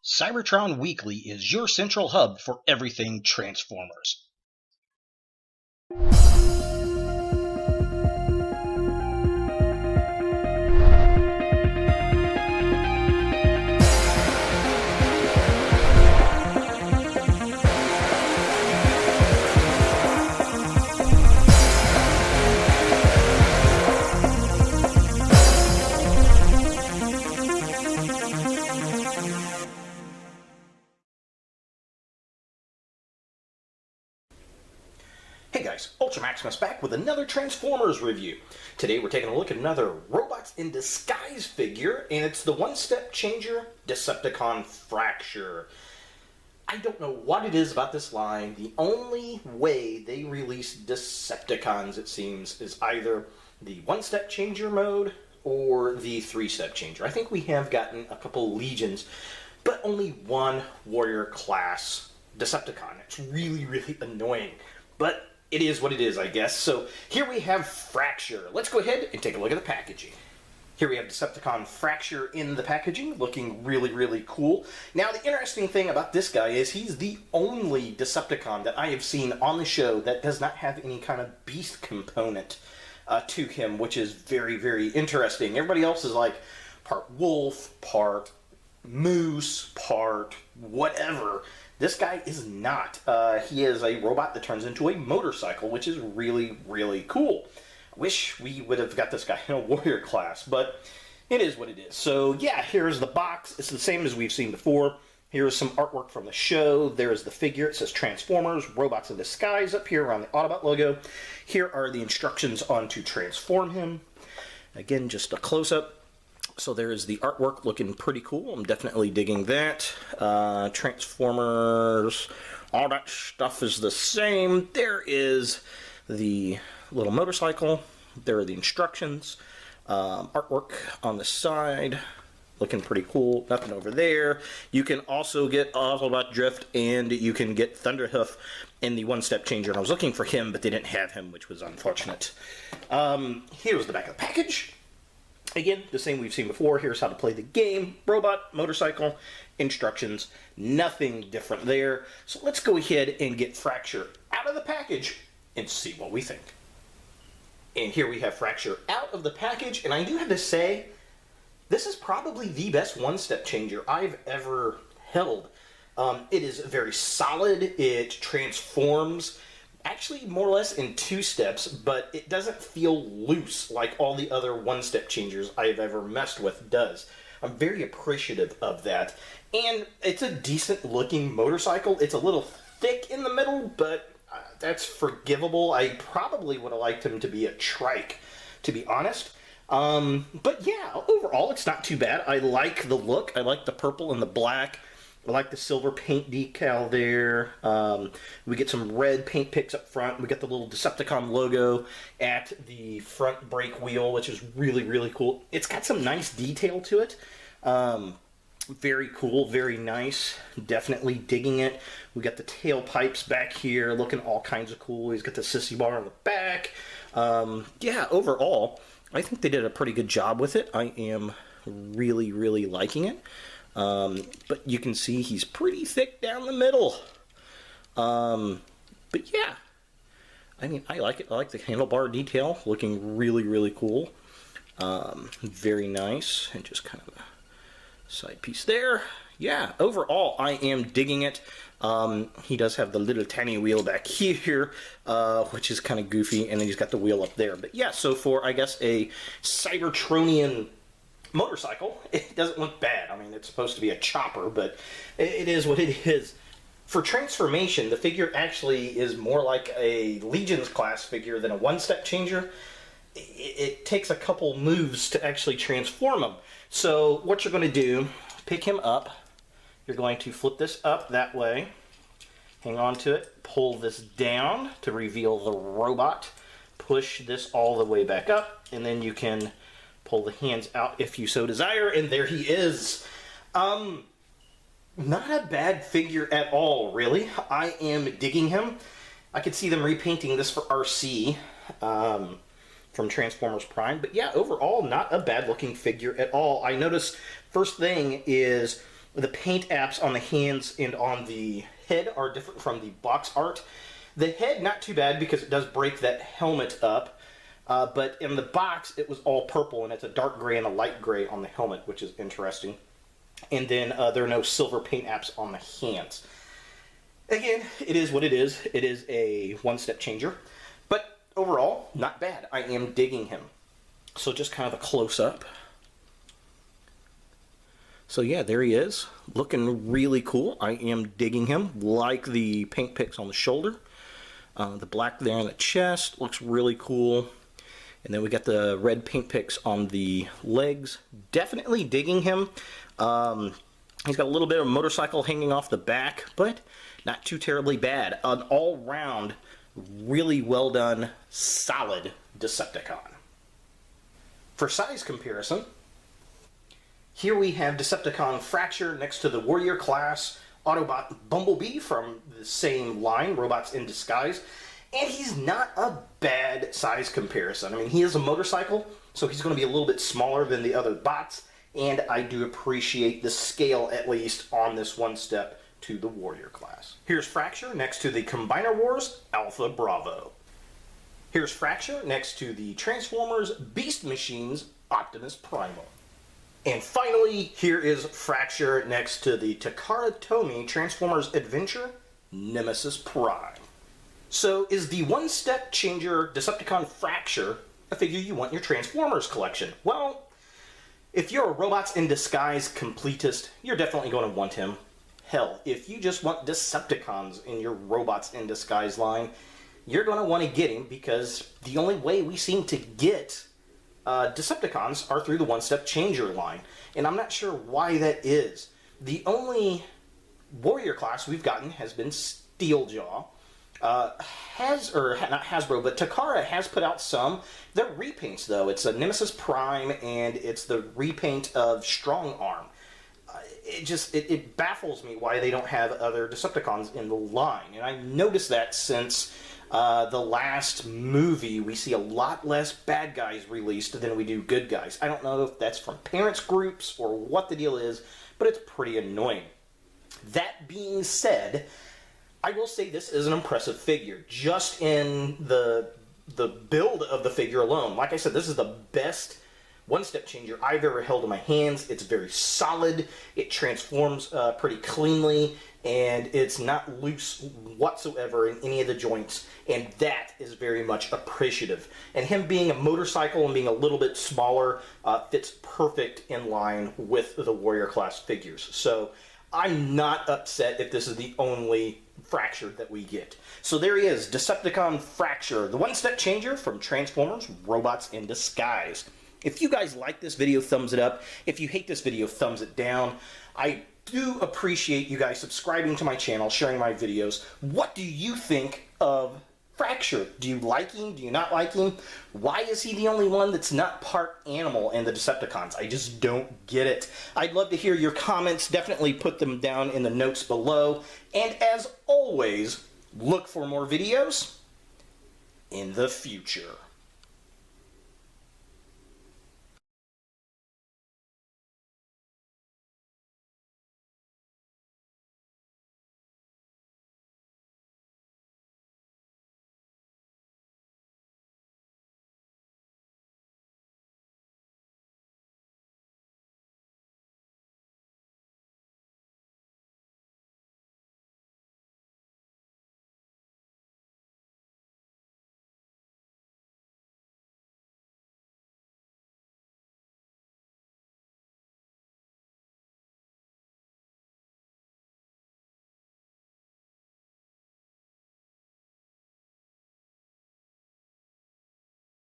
Cybertron Weekly is your central hub for everything Transformers. Hey guys, Ultra Maximus back with another Transformers review. Today we're taking a look at another Robots in Disguise figure, and it's the one-step changer Decepticon Fracture. I don't know what it is about this line. The only way they release Decepticons, it seems, is either the one-step changer mode or the three-step changer. I think we have gotten a couple Legions, but only one Warrior class Decepticon. It's really, really annoying. But it is what it is, I guess. So here we have Fracture. Let's go ahead and take a look at the packaging. Here we have Decepticon Fracture in the packaging, looking really, really cool. Now, the interesting thing about this guy is he's the only Decepticon that I have seen on the show that does not have any kind of beast component to him, which is very, very interesting. Everybody else is like part wolf, part moose, part whatever. This guy is not. He is a robot that turns into a motorcycle, which is really, really cool. I wish we would have got this guy in a warrior class, but it is what it is. So yeah, here's the box. It's the same as we've seen before. Here's some artwork from the show. There's the figure. It says Transformers, Robots in Disguise up here around the Autobot logo. Here are the instructions on to transform him. Again, just a close-up. So there is the artwork looking pretty cool. I'm definitely digging that. Transformers, all that stuff is the same. There is the little motorcycle. There are the instructions. Artwork on the side. Looking pretty cool. Nothing over there. You can also get Autobot Drift and you can get Thunderhoof in the one-step changer. And I was looking for him, but they didn't have him, which was unfortunate. Here's the back of the package. Again, the same we've seen before. Here's how to play the game. Robot, motorcycle, instructions. Nothing different there. So let's go ahead and get Fracture out of the package and see what we think. And here we have Fracture out of the package. And I do have to say, this is probably the best one-step changer I've ever held. It is very solid. It transforms actually more or less in two steps, but it doesn't feel loose like all the other one-step changers I've ever messed with does. I'm very appreciative of that. And it's a decent looking motorcycle. It's a little thick in the middle, but that's forgivable. I probably would have liked him to be a trike, to be honest. But yeah, overall it's not too bad. I like the look. I like the purple and the black. I like the silver paint decal there. We get some red paint picks up front. We got the little Decepticon logo at the front brake wheel, which is really, really cool. It's got some nice detail to it. Very cool, very nice. Definitely digging it. We got the tailpipes back here looking all kinds of cool. He's got the sissy bar on the back. Yeah, overall, I think they did a pretty good job with it. I am really, really liking it. But you can see he's pretty thick down the middle. But yeah, I mean, I like it. I like the handlebar detail, looking really, really cool. Very nice, and just kind of a side piece there. Yeah, overall, I am digging it. He does have the little tiny wheel back here, which is kind of goofy, and then he's got the wheel up there. But yeah, so for, I guess, a Cybertronian motorcycle, it doesn't look bad. I mean, it's supposed to be a chopper, but it is what it is. For transformation, the figure actually is more like a Legions class figure than a one-step changer. It takes a couple moves to actually transform him. So what you're going to do, pick him up. You're going to flip this up that way. Hang on to it. Pull this down to reveal the robot. Push this all the way back up, and then you can pull the hands out if you so desire, and there he is. Not a bad figure at all, really. I am digging him. I could see them repainting this for RC from Transformers Prime, but yeah, overall, not a bad looking figure at all. I notice first thing is The paint apps on the hands and on the head are different from the box art. The head, not too bad because it does break that helmet up, but in the box it was all purple, and it's a dark gray and a light gray on the helmet, which is interesting. And then there are no silver paint apps on the hands. Again, it is what it is. It is a one-step changer, but overall, not bad. I am digging him. So just kind of a close-up. So yeah, there he is, looking really cool. I am digging him, like the paint picks on the shoulder. The black there on the chest looks really cool. And then we got the red paint picks on the legs. Definitely digging him. He's got a little bit of a motorcycle hanging off the back, but not too terribly bad. An all-round, really well done, solid Decepticon. For size comparison, here we have Decepticon Fracture next to the Warrior class Autobot Bumblebee from the same line, Robots in Disguise. And he's not a bad size comparison. I mean, he is a motorcycle, so he's going to be a little bit smaller than the other bots. And I do appreciate the scale, at least, on this one step to the Warrior class. Here's Fracture next to the Combiner Wars Alpha Bravo. Here's Fracture next to the Transformers Beast Machines Optimus Primal. And finally, here is Fracture next to the Takara Tomy Transformers Adventure Nemesis Prime. So, is the one-step changer Decepticon Fracture a figure you want in your Transformers collection? Well, if you're a Robots in Disguise completist, you're definitely going to want him. Hell, if you just want Decepticons in your Robots in Disguise line, you're going to want to get him, because the only way we seem to get Decepticons are through the one-step changer line. And I'm not sure why that is. The only Warrior class we've gotten has been Steeljaw. Not Hasbro, but Takara has put out some. They're repaints, though. It's a Nemesis Prime, and it's the repaint of Strong Arm. It baffles me why they don't have other Decepticons in the line. And I noticed that since the last movie, we see a lot less bad guys released than we do good guys. I don't know if that's from parents groups or what the deal is, but it's pretty annoying. That being said, I will say this is an impressive figure, just in the build of the figure alone. Like I said, this is the best one-step changer I've ever held in my hands. It's very solid, it transforms pretty cleanly, and it's not loose whatsoever in any of the joints, and that is very much appreciative. And him being a motorcycle and being a little bit smaller fits perfect in line with the Warrior class figures. So I'm not upset if this is the only Fracture that we get. So there he is, Decepticon Fracture, the one-step changer from Transformers Robots in Disguise. If you guys like this video, thumbs it up. If you hate this video, thumbs it down. I do appreciate you guys subscribing to my channel, sharing my videos. What do you think of Fracture? Do you like him? Do you not like him? Why is he the only one that's not part animal in the Decepticons? I just don't get it. I'd love to hear your comments. Definitely put them down in the notes below. And as always, look for more videos in the future.